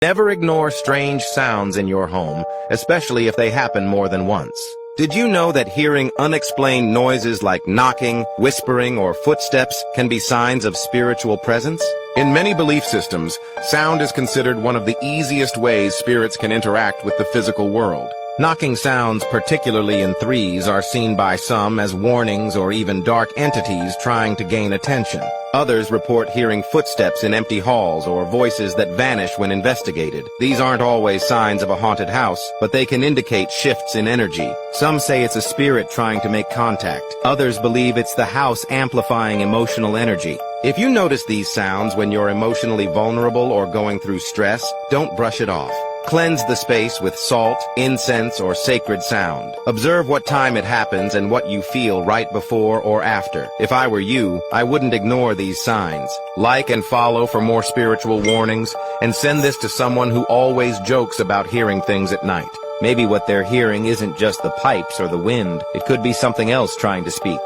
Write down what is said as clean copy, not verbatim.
Never ignore strange sounds in your home, especially if they happen more than once. Did you know that hearing unexplained noises like knocking, whispering, or footsteps can be signs of spiritual presence? In many belief systems, sound is considered one of the easiest ways spirits can interact with the physical world. Knocking sounds, particularly in threes, are seen by some as warnings or even dark entities trying to gain attention. Others report hearing footsteps in empty halls or voices that vanish when investigated. These aren't always signs of a haunted house, but they can indicate shifts in energy. Some say it's a spirit trying to make contact. Others believe it's the house amplifying emotional energy. If you notice these sounds when you're emotionally vulnerable or going through stress, don't brush it off. Cleanse the space with salt, incense, or sacred sound. Observe what time it happens and what you feel right before or after. If I were you, I wouldn't ignore these signs. Like and follow for more spiritual warnings, and send this to someone who always jokes about hearing things at night. Maybe what they're hearing isn't just the pipes or the wind. It could be something else trying to speak.